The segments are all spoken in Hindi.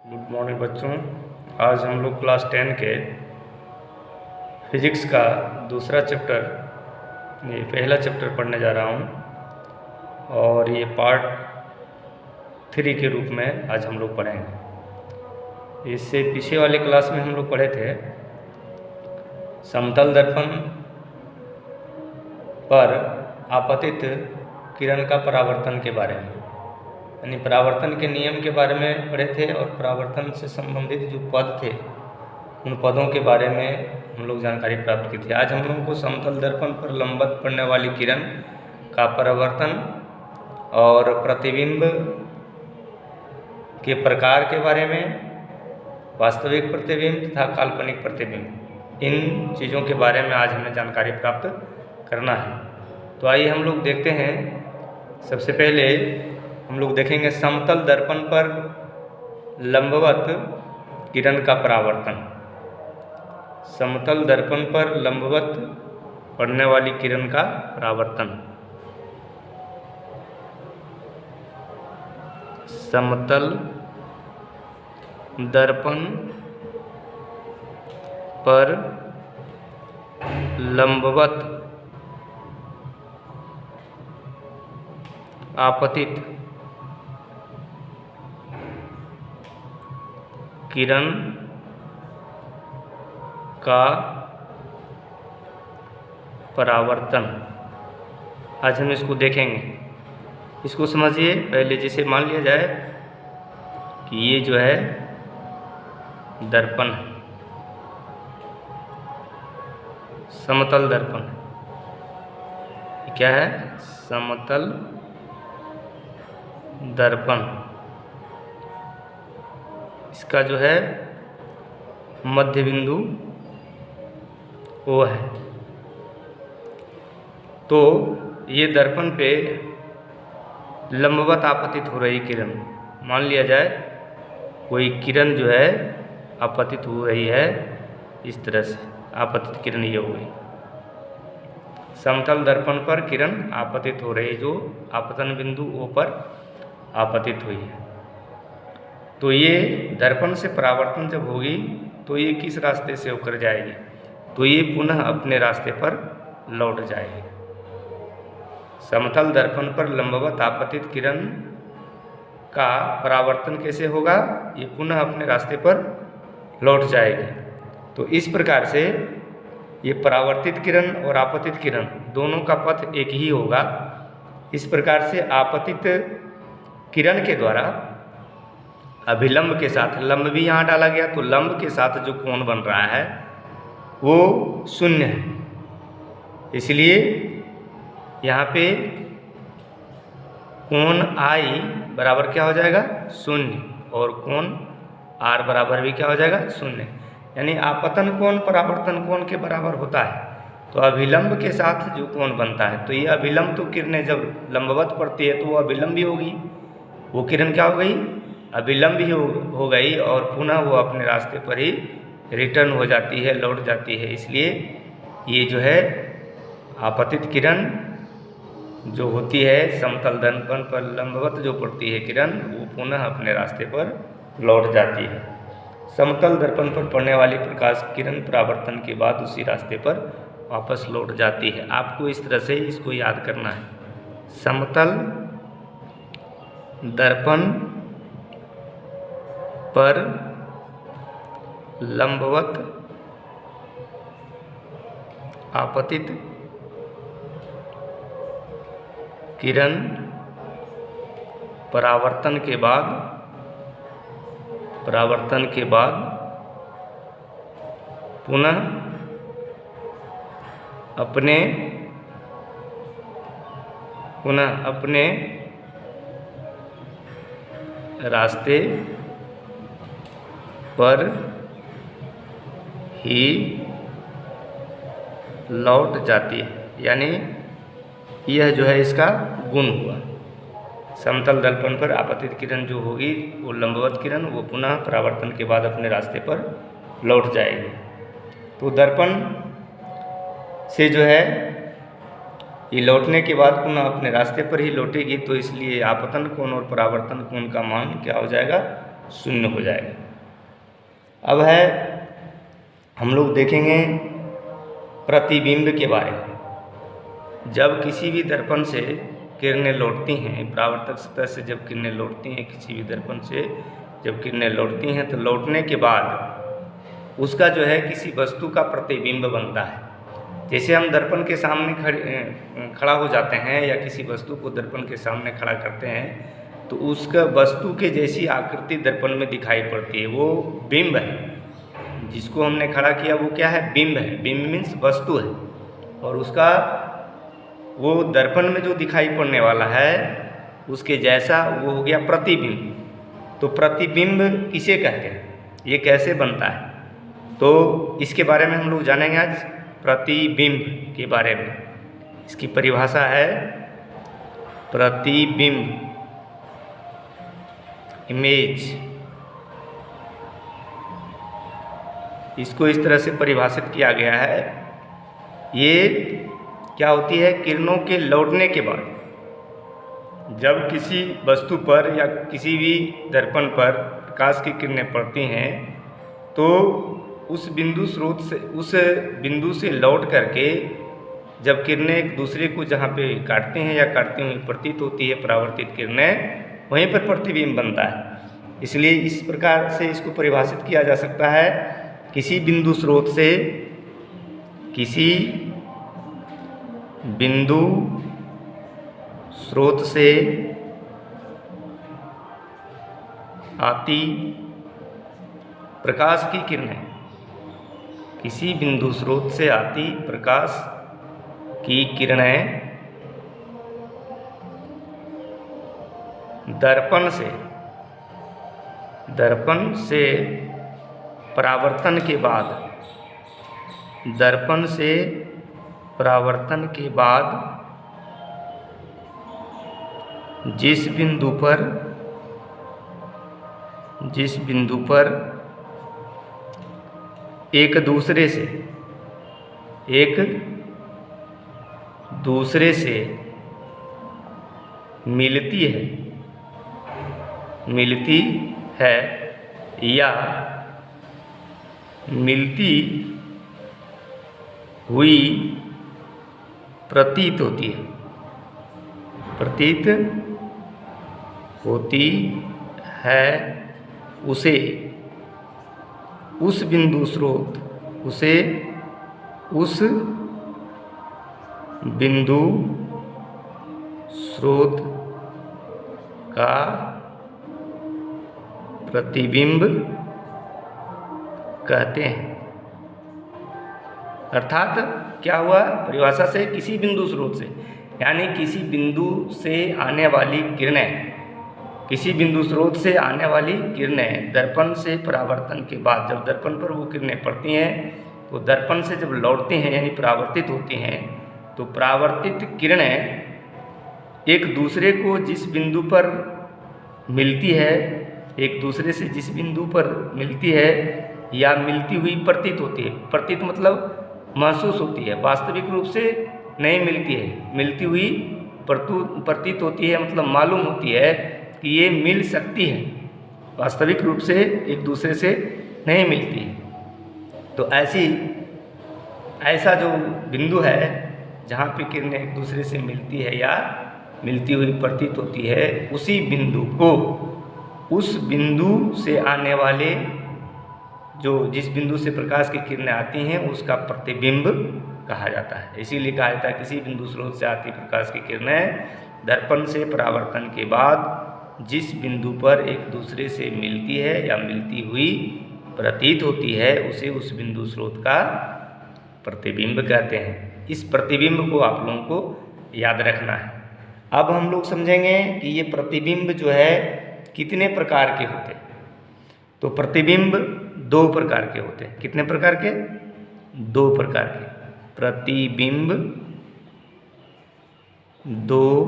गुड मॉर्निंग बच्चों। आज हम लोग क्लास 10 के फिजिक्स का दूसरा चैप्टर, ये पहला चैप्टर पढ़ने जा रहा हूँ और ये पार्ट 3 के रूप में आज हम लोग पढ़ेंगे। इससे पीछे वाले क्लास में हम लोग पढ़े थे समतल दर्पण पर आपतित किरण का परावर्तन के बारे में, यानी परावर्तन के नियम के बारे में पढ़े थे और परावर्तन से संबंधित जो पद थे उन पदों के बारे में हम लोग जानकारी प्राप्त की थी। आज हम लोगों को समतल दर्पण पर लंबवत पड़ने वाली किरण का परावर्तन और प्रतिबिंब के प्रकार के बारे में, वास्तविक प्रतिबिंब तथा काल्पनिक प्रतिबिंब, इन चीज़ों के बारे में आज हमें जानकारी प्राप्त करना है। तो आइए हम लोग देखते हैं। सबसे पहले हम लोग देखेंगे समतल दर्पण पर लंबवत किरण का परावर्तन। समतल दर्पण पर लंबवत पड़ने वाली किरण का परावर्तन। समतल दर्पण पर लंबवत आपतित किरण का परावर्तन। आज हम इसको देखेंगे। इसको समझिए। पहले जैसे मान लिया जाए कि ये जो है दर्पण है, समतल दर्पण। क्या है? समतल दर्पण। इसका जो है मध्य बिंदु वो है। तो ये दर्पण पे लंबवत आपतित हो रही किरण, मान लिया जाए कोई किरण जो है आपतित हो रही है, इस तरह से आपतित किरण ये हो गई। समतल दर्पण पर किरण आपतित हो रही, जो आपतन बिंदु O पर आपतित हुई है। तो ये दर्पण से परावर्तन जब होगी तो ये किस रास्ते से होकर जाएगी? तो ये पुनः अपने रास्ते पर लौट जाएगी। समतल दर्पण पर लंबवत आपतित किरण का परावर्तन कैसे होगा? ये पुनः अपने रास्ते पर लौट जाएगी। तो इस प्रकार से ये परावर्तित किरण और आपतित किरण दोनों का पथ एक ही होगा। इस प्रकार से आपतित किरण के द्वारा अभिलंब के साथ, लंब भी यहाँ डाला गया, तो लंब के साथ जो कोण बन रहा है वो शून्य है। इसलिए यहाँ पे कोण I बराबर क्या हो जाएगा? शून्य, और कोण R बराबर भी क्या हो जाएगा? शून्य। यानी आपतन कोण परावर्तन कोण के बराबर होता है। तो अभिलंब के साथ जो कोण बनता है, तो ये अभिलंब, तो किरणें जब लंबवत पड़ती है तो वो अभिलंब भी होगी। वो किरण क्या हो गई? अभिलंब ही हो गई, और पुनः वो अपने रास्ते पर ही रिटर्न हो जाती है, लौट जाती है। इसलिए ये जो है आपतित किरण जो होती है समतल दर्पण पर लंबवत जो पड़ती है किरण, वो पुनः अपने रास्ते पर लौट जाती है। समतल दर्पण पर पड़ने वाली प्रकाश किरण परावर्तन के बाद उसी रास्ते पर वापस लौट जाती है। आपको इस तरह से इसको याद करना है। समतल दर्पण पर लंबवत आपतित किरण परावर्तन के बाद पुनः अपने रास्ते पर ही लौट जाती है। यानी यह जो है इसका गुण हुआ। समतल दर्पण पर आपतित किरण जो होगी वो लंबवत किरण, वो पुनः परावर्तन के बाद अपने रास्ते पर लौट जाएगी। तो दर्पण से जो है ये लौटने के बाद पुनः अपने रास्ते पर ही लौटेगी, तो इसलिए आपतन कोण और परावर्तन कोण का मान क्या हो जाएगा? शून्य हो जाएगा। अब है हम लोग देखेंगे प्रतिबिंब के बारे में। जब किसी भी दर्पण से किरणें लौटती हैं, परावर्तक सतह से जब किरणें लौटती हैं, किसी भी दर्पण से जब किरणें लौटती हैं, तो लौटने के बाद उसका जो है किसी वस्तु का प्रतिबिंब बनता है। जैसे हम दर्पण के सामने खड़ा हो जाते हैं या किसी वस्तु को दर्पण के सामने खड़ा करते हैं, तो उसका वस्तु के जैसी आकृति दर्पण में दिखाई पड़ती है, वो बिंब है। जिसको हमने खड़ा किया वो क्या है? बिंब है। बिंब मीन्स वस्तु है, और उसका वो दर्पण में जो दिखाई पड़ने वाला है उसके जैसा वो हो गया प्रतिबिंब। तो प्रतिबिंब किसे कहते हैं, ये कैसे बनता है, तो इसके बारे में हम लोग जानेंगे आज। प्रतिबिंब के बारे में इसकी परिभाषा है प्रतिबिंब, इमेज। इसको इस तरह से परिभाषित किया गया है, ये क्या होती है? किरणों के लौटने के बाद जब किसी वस्तु पर या किसी भी दर्पण पर प्रकाश की किरणें पड़ती हैं, तो उस बिंदु स्रोत से, उस बिंदु से लौट करके जब किरणें एक दूसरे को जहाँ पे काटती हैं या काटती हुई प्रतीत होती है परावर्तित किरणें, वहीं पर प्रतिबिंब बनता है। इसलिए इस प्रकार से इसको परिभाषित किया जा सकता है, किसी बिंदु स्रोत से, किसी बिंदु स्रोत से आती प्रकाश की किरणें, किसी बिंदु स्रोत से आती प्रकाश की किरणें दर्पण से परावर्तन के बाद, दर्पण से परावर्तन के बाद जिस बिंदु पर एक दूसरे से मिलती है या मिलती हुई प्रतीत होती है, उसे उस बिंदु स्रोत का प्रतिबिंब कहते हैं। अर्थात क्या हुआ? परिभाषा से किसी बिंदु स्रोत से, यानी किसी बिंदु से आने वाली किरणें, किसी बिंदु स्रोत से आने वाली किरणें दर्पण से परावर्तन के बाद जब दर्पण पर वो किरणें पड़ती हैं, तो दर्पण से जब लौटती हैं यानी परावर्तित होती हैं, तो परावर्तित किरणें एक दूसरे को जिस बिंदु पर मिलती है, एक दूसरे से जिस बिंदु पर मिलती है या मिलती हुई प्रतीत होती है, प्रतीत मतलब महसूस होती है, वास्तविक रूप से नहीं मिलती है, मिलती हुई प्रतीत होती है, मतलब मालूम होती है कि ये मिल सकती है, वास्तविक रूप से एक दूसरे से नहीं मिलती है। तो ऐसा जो बिंदु है जहाँ पे किरणें एक दूसरे से मिलती है या मिलती हुई प्रतीत होती है, उसी बिंदु को, उस बिंदु से आने वाले जिस बिंदु से प्रकाश की किरणें आती हैं उसका प्रतिबिंब कहा जाता है। इसीलिए कहा जाता है किसी बिंदु स्रोत से आती प्रकाश की किरणें दर्पण से परावर्तन के बाद जिस बिंदु पर एक दूसरे से मिलती है या मिलती हुई प्रतीत होती है, उसे उस बिंदु स्रोत का प्रतिबिंब कहते हैं। इस प्रतिबिंब को आप लोगों को याद रखना है। अब हम लोग समझेंगे कि ये प्रतिबिंब जो है कितने प्रकार के होते हैं। तो प्रतिबिंब 2 प्रकार के होते हैं। कितने प्रकार के? 2 प्रकार के। प्रतिबिंब 2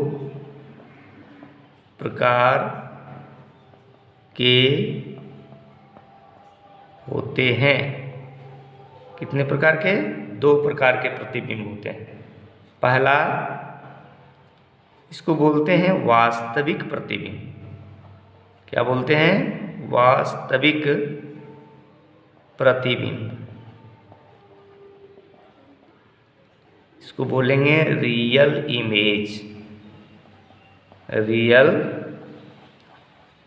प्रकार के होते हैं। कितने प्रकार के? 2 प्रकार के प्रतिबिंब होते हैं। पहला, इसको बोलते हैं वास्तविक प्रतिबिंब। क्या बोलते हैं? वास्तविक प्रतिबिंब, इसको बोलेंगे रियल इमेज। रियल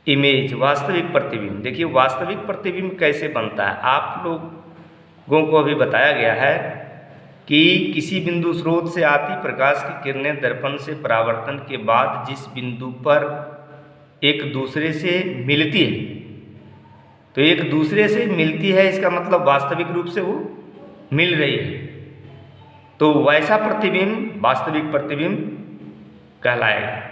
इमेज, वास्तविक प्रतिबिंब। देखिए वास्तविक प्रतिबिंब कैसे बनता है, आप लोगों को अभी बताया गया है कि किसी बिंदु स्रोत से आती प्रकाश की किरणें दर्पण से परावर्तन के बाद जिस बिंदु पर एक दूसरे से मिलती है, तो एक दूसरे से मिलती है इसका मतलब वास्तविक रूप से वो मिल रही है, तो वैसा प्रतिबिंब वास्तविक प्रतिबिंब कहलाएगा।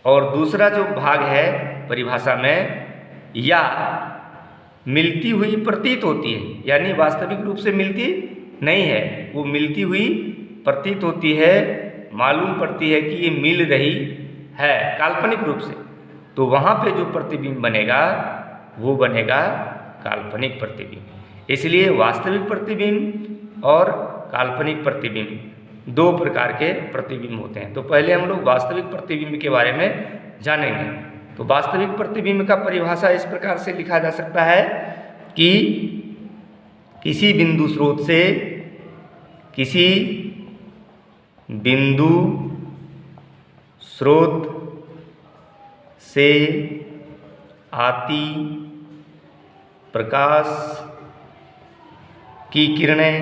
और दूसरा जो भाग है परिभाषा में, या मिलती हुई प्रतीत होती है, यानी वास्तविक रूप से मिलती नहीं है, वो मिलती हुई प्रतीत होती है, मालूम पड़ती है कि ये मिल रही है काल्पनिक रूप से, तो वहाँ पे जो प्रतिबिंब बनेगा वो बनेगा काल्पनिक प्रतिबिंब। इसलिए वास्तविक प्रतिबिंब और काल्पनिक प्रतिबिंब दो प्रकार के प्रतिबिंब होते हैं। तो पहले हम लोग वास्तविक प्रतिबिंब के बारे में जानेंगे। तो वास्तविक प्रतिबिंब का परिभाषा इस प्रकार से लिखा जा सकता है कि किसी बिंदु स्रोत से, किसी बिंदु स्रोत से आती प्रकाश की किरणें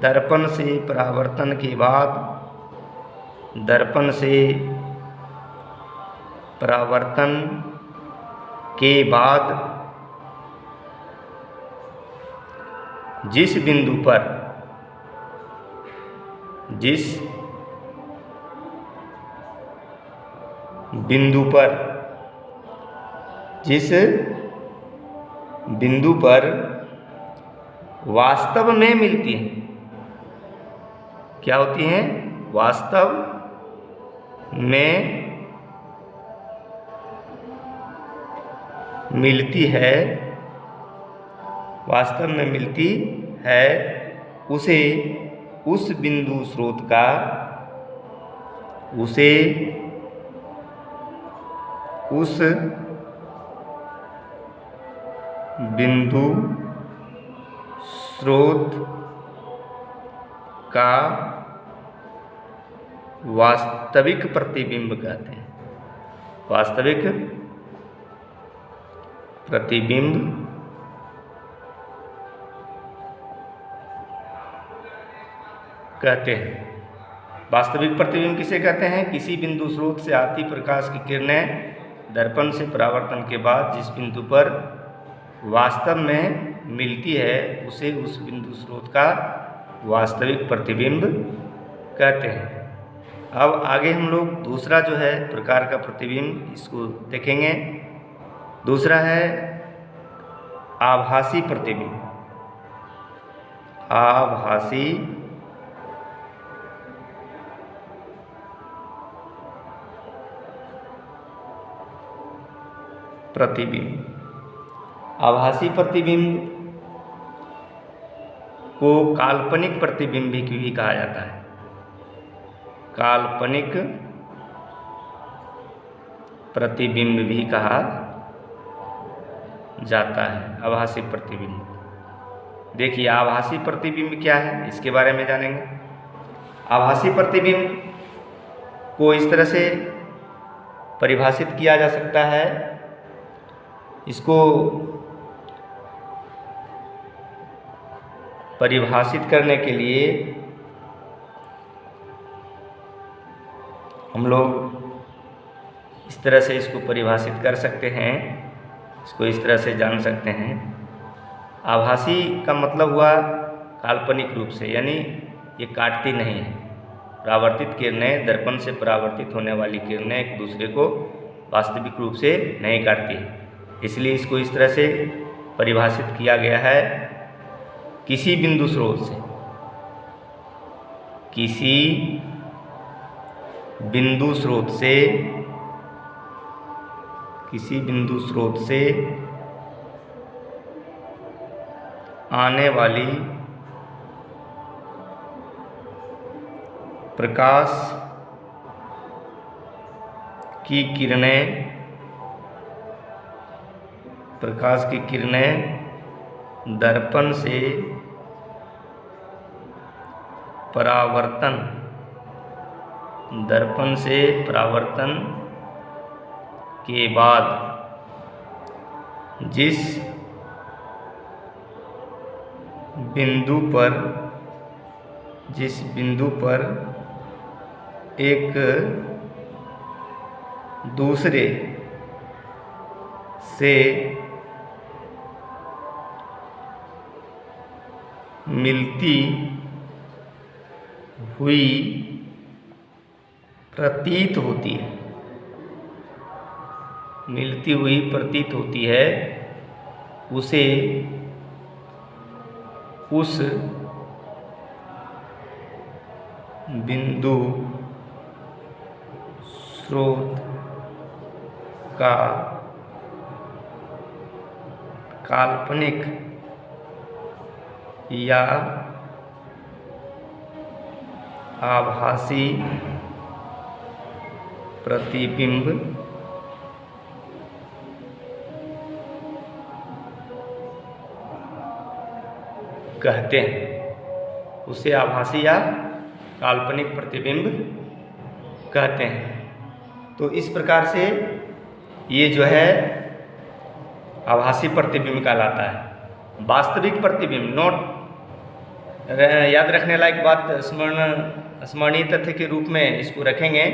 दर्पण से परावर्तन के बाद, जिस बिंदु पर वास्तव में मिलती हैं, क्या होती हैं, वास्तव में मिलती है, उसे उस बिंदु स्रोत का, उस बिंदु स्रोत का वास्तविक प्रतिबिंब कहते हैं। वास्तविक प्रतिबिंब कहते हैं। वास्तविक प्रतिबिंब किसे कहते हैं? किसी बिंदु स्रोत से आती प्रकाश की किरणें दर्पण से परावर्तन के बाद जिस बिंदु पर वास्तव में मिलती है उसे उस बिंदु स्रोत का वास्तविक प्रतिबिंब कहते हैं। अब आगे हम लोग दूसरा जो है प्रकार का प्रतिबिंब इसको देखेंगे। दूसरा है आभासी प्रतिबिंब। आभासी प्रतिबिंब। आभासी प्रतिबिंब को काल्पनिक प्रतिबिंब भी कहा जाता है। काल्पनिक प्रतिबिंब भी कहा जाता है आभासी प्रतिबिंब। देखिए आभासी प्रतिबिंब क्या है इसके बारे में जानेंगे। आभासी प्रतिबिंब को इस तरह से परिभाषित किया जा सकता है, इसको परिभाषित करने के लिए हम लोग इस तरह से इसको परिभाषित कर सकते हैं, इसको इस तरह से जान सकते हैं। आभासी का मतलब हुआ काल्पनिक रूप से, यानी ये काटती नहीं है। परावर्तित किरणें, दर्पण से परावर्तित होने वाली किरणें एक दूसरे को वास्तविक रूप से नहीं काटती है, इसलिए इसको इस तरह से परिभाषित किया गया है। किसी बिंदु स्रोत से, किसी बिंदु स्रोत से, किसी बिंदु स्रोत से आने वाली प्रकाश की किरणें, प्रकाश की किरणें दर्पण से परावर्तन के बाद जिस बिंदु पर एक दूसरे से मिलती हुई प्रतीत होती है उसे उस बिंदु स्रोत का काल्पनिक या आभासी प्रतिबिंब कहते हैं। उसे आभासी या काल्पनिक प्रतिबिंब कहते हैं। तो इस प्रकार से ये जो है आभासी प्रतिबिंब कहलाता है। वास्तविक प्रतिबिंब, नोट याद रखने लायक बात, स्मरणीय तथ्य के रूप में इसको रखेंगे,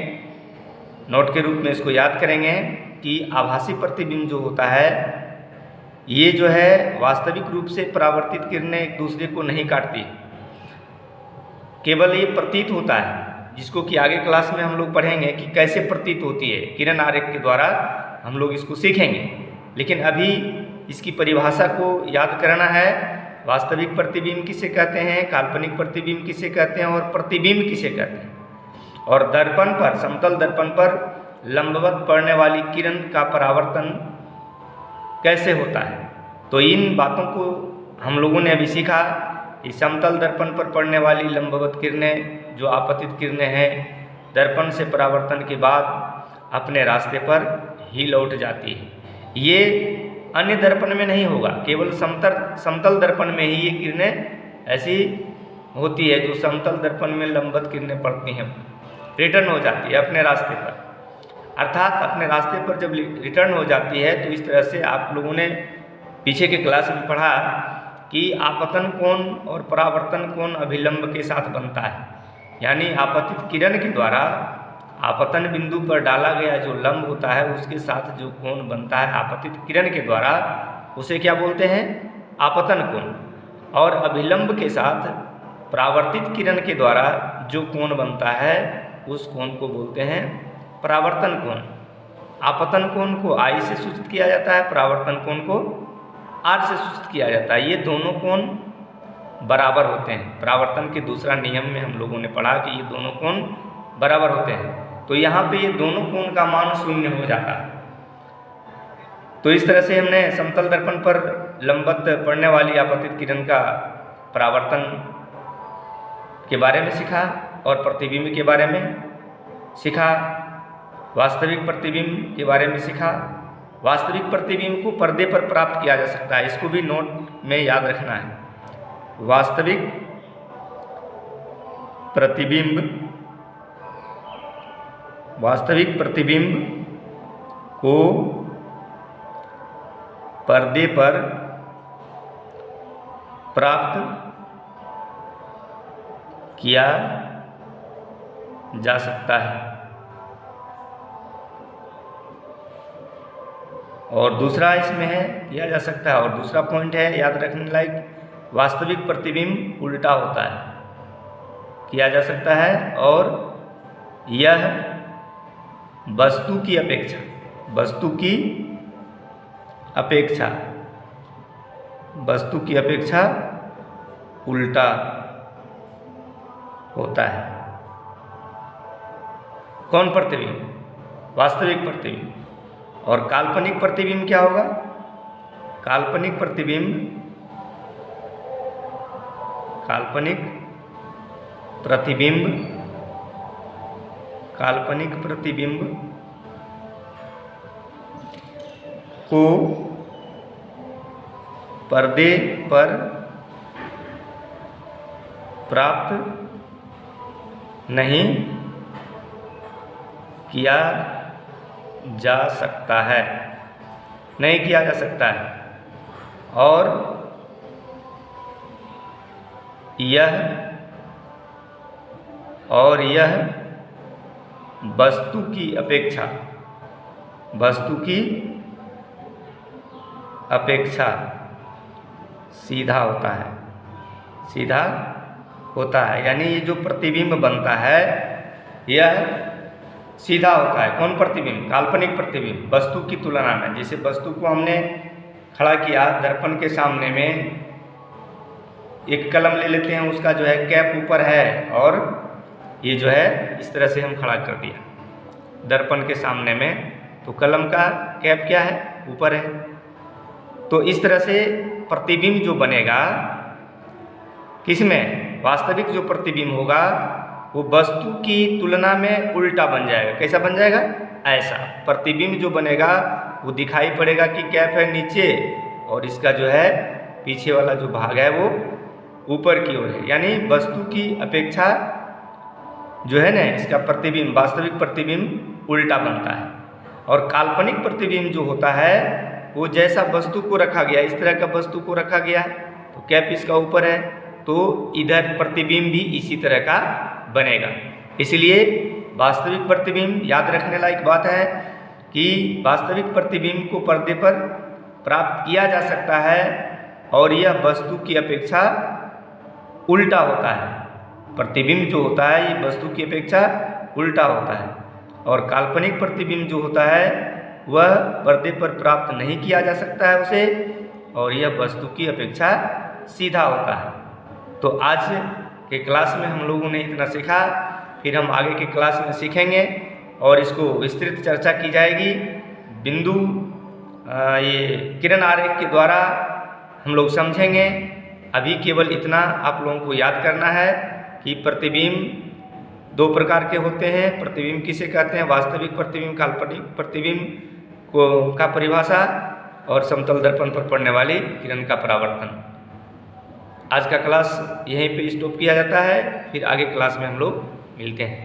नोट के रूप में इसको याद करेंगे कि आभासी प्रतिबिंब जो होता है ये जो है वास्तविक रूप से परावर्तित किरणें एक दूसरे को नहीं काटती, केवल ये प्रतीत होता है, जिसको कि आगे क्लास में हम लोग पढ़ेंगे कि कैसे प्रतीत होती है, किरण आरेख के द्वारा हम लोग इसको सीखेंगे। लेकिन अभी इसकी परिभाषा को याद करना है। वास्तविक प्रतिबिंब किसे कहते हैं, काल्पनिक प्रतिबिंब किसे कहते हैं और प्रतिबिंब किसे कहते हैं, और दर्पण पर, समतल दर्पण पर लंबवत पड़ने वाली किरण का परावर्तन कैसे होता है। तो इन बातों को हम लोगों ने अभी सीखा। इस समतल दर्पण पर पड़ने वाली लंबवत किरणें जो आपतित किरणें हैं, दर्पण से परावर्तन के बाद अपने रास्ते पर ही लौट जाती है। ये अन्य दर्पण में नहीं होगा, केवल समतल दर्पण में ही ये किरणें ऐसी होती है जो समतल दर्पण में लंबवत किरणें पड़ती हैं, रिटर्न हो जाती है अपने रास्ते पर। अर्थात अपने रास्ते पर जब रिटर्न हो जाती है तो इस तरह से आप लोगों ने पीछे के क्लास में पढ़ा कि आपतन कोण और परावर्तन कोण अभिलंब के साथ बनता है। यानी आपतित किरण के द्वारा आपतन बिंदु पर डाला गया जो लंब होता है उसके साथ जो कोण बनता है आपतित किरण के द्वारा, उसे क्या बोलते हैं, आपतन कोण। और अभिलंब के साथ परावर्तित किरण के द्वारा जो कोण बनता है उस कोण को बोलते हैं परावर्तन कोण। आपतन कोण को I से सूचित किया जाता है, परावर्तन कोण को R से सूचित किया जाता है। ये दोनों कोण बराबर होते हैं। परावर्तन के दूसरा नियम में हम लोगों ने पढ़ा कि ये दोनों कोण बराबर होते हैं। तो यहाँ पे ये दोनों कोण का मान 0 हो जाता है। तो इस तरह से हमने समतल दर्पण पर लंबवत पड़ने वाली आपतित किरण का परावर्तन के बारे में सीखा और प्रतिबिंब के बारे में सीखा, वास्तविक प्रतिबिंब के बारे में सीखा। वास्तविक प्रतिबिंब को पर्दे पर प्राप्त किया जा सकता है, इसको भी नोट में याद रखना है। वास्तविक प्रतिबिंब को पर्दे पर प्राप्त किया जा सकता है। और दूसरा इसमें है किया जा सकता है, और दूसरा पॉइंट है याद रखने लायक, वास्तविक प्रतिबिंब उल्टा होता है, किया जा सकता है। और यह वस्तु की अपेक्षा उल्टा होता है। कौन प्रतिबिंब? वास्तविक प्रतिबिंब। और काल्पनिक प्रतिबिंब क्या होगा? काल्पनिक प्रतिबिंब को पर्दे पर प्राप्त नहीं किया जा सकता है, नहीं किया जा सकता है। और यह वस्तु की अपेक्षा सीधा होता है, यानी ये जो प्रतिबिंब बनता है यह सीधा होता है। कौन प्रतिबिंब? काल्पनिक प्रतिबिंब वस्तु की तुलना में। जैसे वस्तु को हमने खड़ा किया दर्पण के सामने में, एक कलम ले लेते हैं, उसका जो है कैप ऊपर है और ये जो है इस तरह से हम खड़ा कर दिया दर्पण के सामने में, तो कलम का कैप क्या है? ऊपर है। तो इस तरह से प्रतिबिंब जो बनेगा किसमें? वास्तविक जो प्रतिबिंब होगा वो वस्तु की तुलना में उल्टा बन जाएगा। कैसा बन जाएगा? ऐसा प्रतिबिंब जो बनेगा वो दिखाई पड़ेगा कि कैप है नीचे और इसका जो है पीछे वाला जो भाग है वो ऊपर की ओर है, यानी वस्तु की अपेक्षा जो है ना इसका प्रतिबिंब, वास्तविक प्रतिबिंब उल्टा बनता है। और काल्पनिक प्रतिबिंब जो होता है वो जैसा वस्तु को रखा गया, इस तरह का वस्तु को रखा गया तो कैप इसका ऊपर है, तो इधर प्रतिबिंब भी इसी तरह का बनेगा। इसलिए वास्तविक प्रतिबिंब, याद रखने लायक बात है कि वास्तविक प्रतिबिंब को पर्दे पर प्राप्त किया जा सकता है और यह वस्तु की अपेक्षा उल्टा होता है। प्रतिबिंब जो होता है ये वस्तु की अपेक्षा उल्टा होता है, और काल्पनिक प्रतिबिंब जो होता है वह पर्दे पर प्राप्त नहीं किया जा सकता है उसे, और यह वस्तु की अपेक्षा सीधा होता है। तो आज के क्लास में हम लोगों ने इतना सीखा, फिर हम आगे के क्लास में सीखेंगे और इसको विस्तृत चर्चा की जाएगी। बिंदु ये किरण आरेख के द्वारा हम लोग समझेंगे। अभी केवल इतना आप लोगों को याद करना है कि प्रतिबिंब दो प्रकार के होते हैं। प्रतिबिंब किसे कहते हैं? वास्तविक प्रतिबिंब, काल्पनिक प्रतिबिंब को का परिभाषा, और समतल दर्पण पर पड़ने वाली किरण का परावर्तन। आज का क्लास यहीं पे स्टॉप किया जाता है, फिर आगे क्लास में हम लोग मिलते हैं।